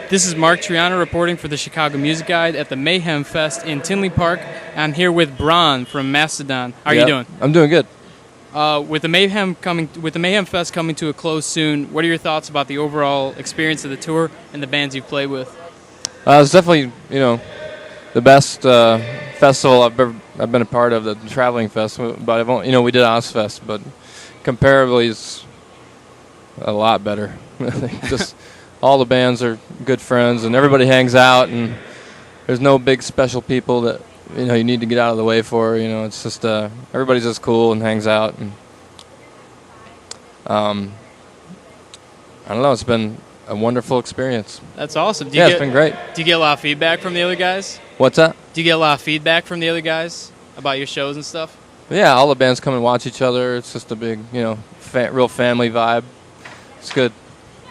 This is Mark Triana reporting for the Chicago Music Guide at the Mayhem Fest in Tinley Park. I'm here with Brann from Mastodon. How are you doing? I'm doing good. With the Mayhem Fest coming to a close soon, what are your thoughts about the overall experience of the tour and the bands you've played with? It's definitely the best festival I've been a part of, the traveling fest. But we did Ozfest, but comparably it's a lot better. Just all the bands are good friends, and everybody hangs out, and there's no big special people that you need to get out of the way for. It's just everybody's just cool and hangs out, and I don't know. It's been a wonderful experience. That's awesome. It's been great. Do you get a lot of feedback from the other guys? What's that? Do you get a lot of feedback from the other guys about your shows and stuff? Yeah, all the bands come and watch each other. It's just a big, real family vibe. It's good.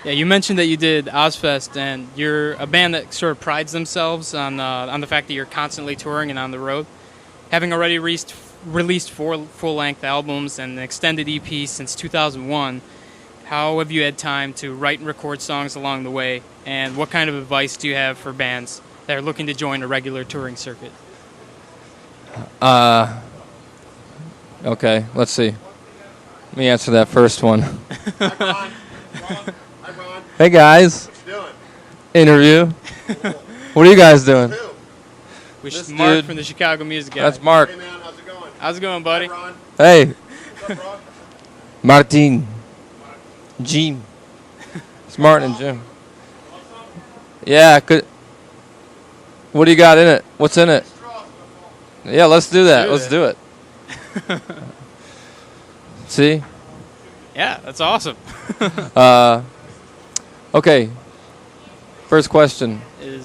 Yeah, you mentioned that you did Ozfest, and you're a band that sort of prides themselves on the fact that you're constantly touring and on the road. Having already released 4 full-length albums and an extended EP since 2001, how have you had time to write and record songs along the way, and what kind of advice do you have for bands that are looking to join a regular touring circuit? Okay, let's see. Let me answer that first one. Hi, Ron. Hey, guys. What you doing? Interview. What are you guys doing? Who? Which is This Mark dude- from the Chicago Music Guide. That's Mark. Hey, man, how's it going? How's it going, buddy? Hi, Ron. Hey, What's up, Ron? Martin. Gene. It's Martin and Jim. Yeah, what do you got in it? What's in it? Yeah, let's do that. Let's do it. See? Yeah, that's awesome. Okay. First question. Is-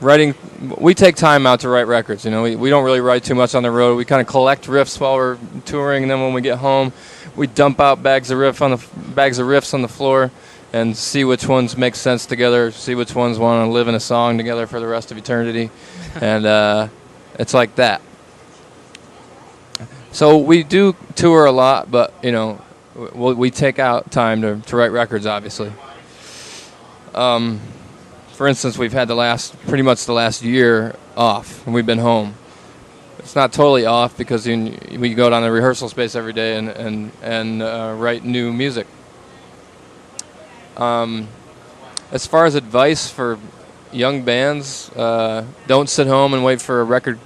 Writing. We take time out to write records. We don't really write too much on the road. We kind of collect riffs while we're touring, and then when we get home, we dump out bags of riffs on the floor, and see which ones make sense together. See which ones want to live in a song together for the rest of eternity, and it's like that. So we do tour a lot, but we take out time to write records, obviously. For instance, we've had pretty much the last year off, and we've been home. It's not totally off because we go down to rehearsal space every day and write new music. As far as advice for young bands, don't sit home and wait for a record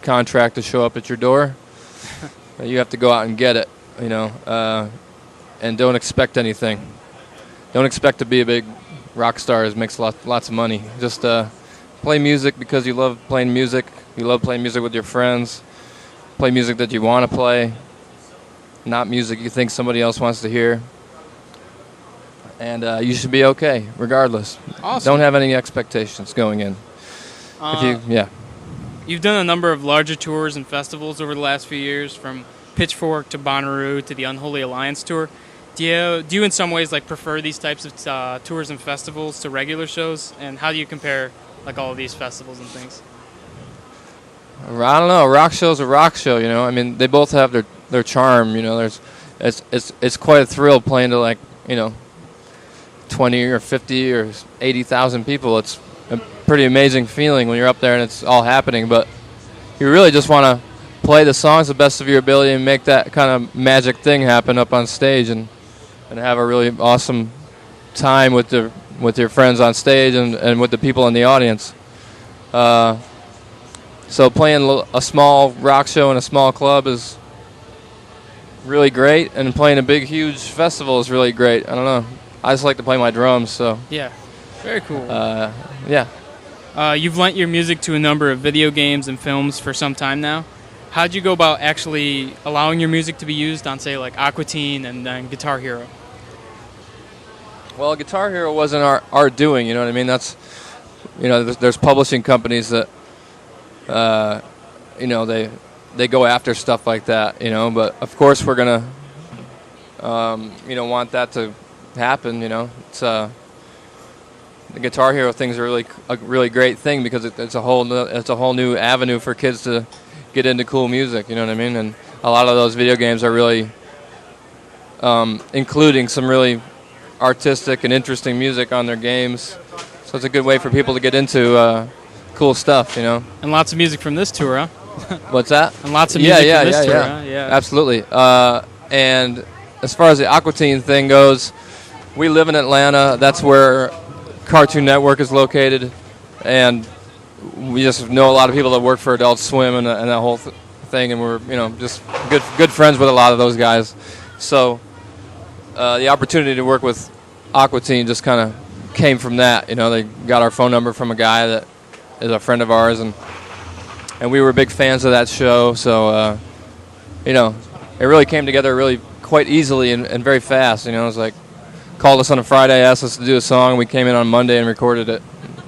contract to show up at your door. You have to go out and get it, and don't expect anything. Don't expect to be a big rock star who makes lots of money. Just play music because you love playing music. You love playing music with your friends. Play music that you want to play, not music you think somebody else wants to hear. And you should be okay, regardless. Awesome. Don't have any expectations going in. You've done a number of larger tours and festivals over the last few years, from Pitchfork to Bonnaroo to the Unholy Alliance tour. Do you in some ways prefer these types of tours and festivals to regular shows? And how do you compare all of these festivals and things? I don't know. A rock show's a rock show, I mean, they both have their charm, It's quite a thrill playing to 20 or 50 or 80,000 people. It's a pretty amazing feeling when you're up there and it's all happening, but you really just want to play the songs the best of your ability and make that kind of magic thing happen up on stage and have a really awesome time with your friends on stage and with the people in the audience. So playing a small rock show in a small club is really great, and playing a big, huge festival is really great. I don't know. I just like to play my drums, so. Yeah, very cool. Yeah. You've lent your music to a number of video games and films for some time now. How'd you go about actually allowing your music to be used on, say, Aqua Teen and Guitar Hero? Well, Guitar Hero wasn't our doing, you know what I mean? That's, there's publishing companies that, they go after stuff like that, but of course we're going to, want that to happen, It's, the Guitar Hero thing's a really great thing because it's a whole new avenue for kids to get into cool music, you know what I mean? And a lot of those video games are really including some really artistic and interesting music on their games. So it's a good way for people to get into cool stuff, you know. And lots of music from this tour, huh? What's that? And lots of music from this tour, yeah. huh? Yeah. Absolutely. And as far as the Aqua Teen thing goes, we live in Atlanta. That's where Cartoon Network is located, and we just know a lot of people that work for Adult Swim and that whole thing, and we're just good friends with a lot of those guys. So the opportunity to work with Aqua Teen just kind of came from that. They got our phone number from a guy that is a friend of ours, and we were big fans of that show. So it really came together really quite easily and very fast. It was like called us on a Friday, asked us to do a song. We came in on Monday and recorded it.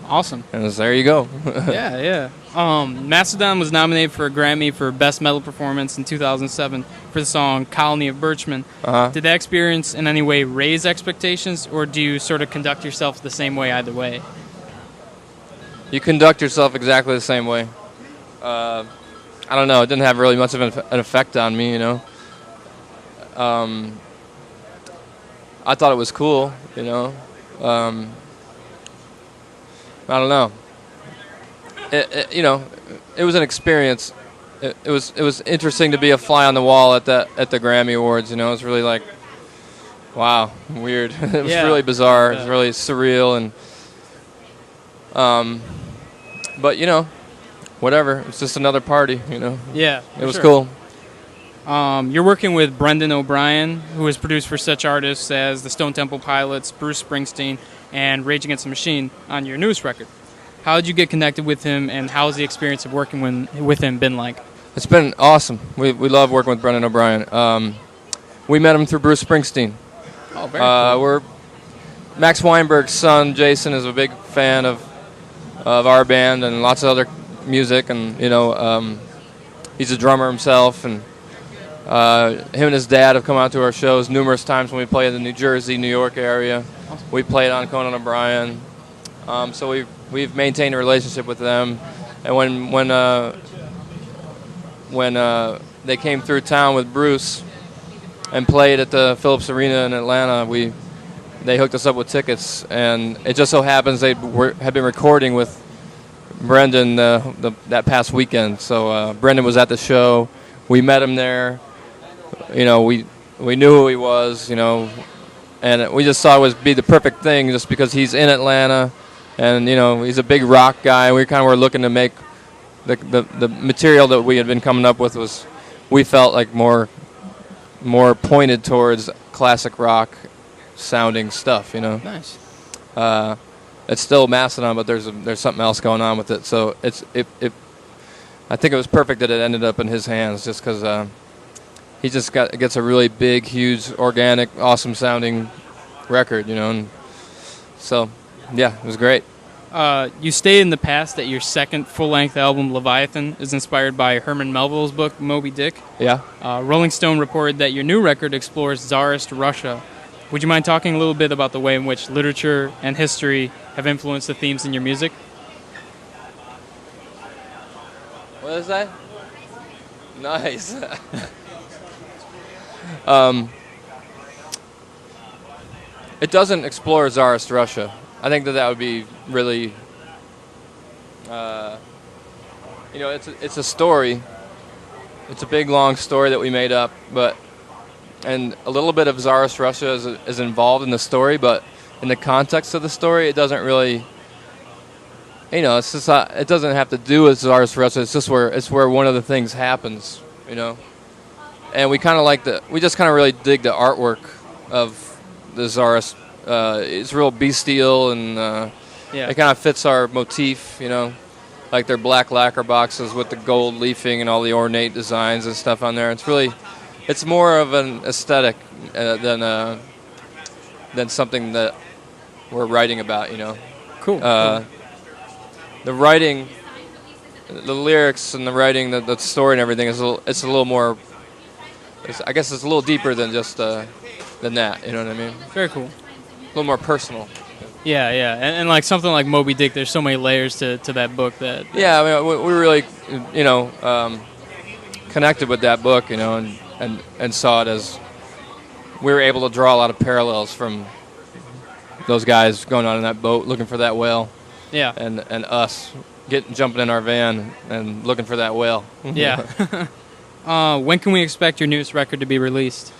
Awesome. And it was, there you go. Yeah. Mastodon was nominated for a Grammy for Best Metal Performance in 2007 for the song Colony of Birchmen. Uh-huh. Did that experience in any way raise expectations, or do you sort of conduct yourself the same way either way? You conduct yourself exactly the same way. I don't know. It didn't have really much of an effect on me, I thought it was cool, I don't know. It was an experience. It was interesting to be a fly on the wall at the Grammy Awards. It was really like, wow, weird. It was really bizarre. It was really surreal, and but whatever. It's just another party. Yeah, it was cool. You're working with Brendan O'Brien, who has produced for such artists as the Stone Temple Pilots, Bruce Springsteen, and Rage Against the Machine on your newest record. How did you get connected with him, and how has the experience of working with him been like? It's been awesome. We love working with Brendan O'Brien. We met him through Bruce Springsteen. Oh, very cool. We're Max Weinberg's son, Jason, is a big fan of our band and lots of other music, and he's a drummer himself, and him and his dad have come out to our shows numerous times when we play in the New Jersey, New York area. Awesome. We played on Conan O'Brien, so we've maintained a relationship with them. And when they came through town with Bruce and played at the Phillips Arena in Atlanta, they hooked us up with tickets, and it just so happens they had been recording with Brendan that past weekend. So Brendan was at the show. We met him there. We knew who he was, and we just thought it would be the perfect thing just because he's in Atlanta, and he's a big rock guy. We kind of were looking to make the material that we had been coming up with we felt like more pointed towards classic rock sounding stuff, Nice. It's still Mastodon, but there's something else going on with it. So I think it was perfect that it ended up in his hands, just because he just gets a really big, huge, organic, awesome sounding record, and so yeah, it was great. You stated in the past that your second full-length album, Leviathan, is inspired by Herman Melville's book, Moby Dick. Yeah. Rolling Stone reported that your new record explores Tsarist Russia. Would you mind talking a little bit about the way in which literature and history have influenced the themes in your music? What is that? Nice. It doesn't explore Tsarist Russia. I think that would be really, it's a story. It's a big, long story that we made up, and a little bit of Tsarist Russia is involved in the story, but in the context of the story, it doesn't really, it's just it doesn't have to do with Tsarist Russia. It's just where one of the things happens, and we kind of we just kind of really dig the artwork of the Tsarist. It's real bestial, and it kind of fits our motif, like their black lacquer boxes with the gold leafing and all the ornate designs and stuff on there. It's more of an aesthetic than something that we're writing about, Cool. The writing, the lyrics and the writing, the story and everything it's a little more. I guess it's a little deeper than just than that. You know what I mean? Very cool. A little more personal. Yeah, and like something like Moby Dick, there's so many layers to that book that. Yeah, I mean, we really, connected with that book, and saw it as we were able to draw a lot of parallels from those guys going out on that boat looking for that whale, Yeah. and us jumping in our van and looking for that whale. Yeah. When can we expect your newest record to be released?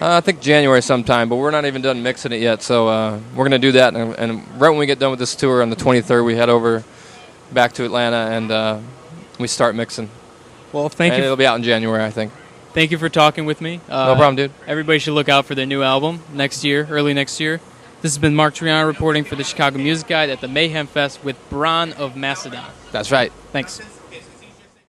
I think January sometime, but we're not even done mixing it yet. So we're going to do that, and right when we get done with this tour on the 23rd, we head over back to Atlanta and we start mixing. Well, thank you. It'll be out in January, I think. Thank you for talking with me. No problem, dude. Everybody should look out for their new album next year, early next year. This has been Mark Triana reporting for the Chicago Music Guide at the Mayhem Fest with Brann of Mastodon. That's right. Thanks.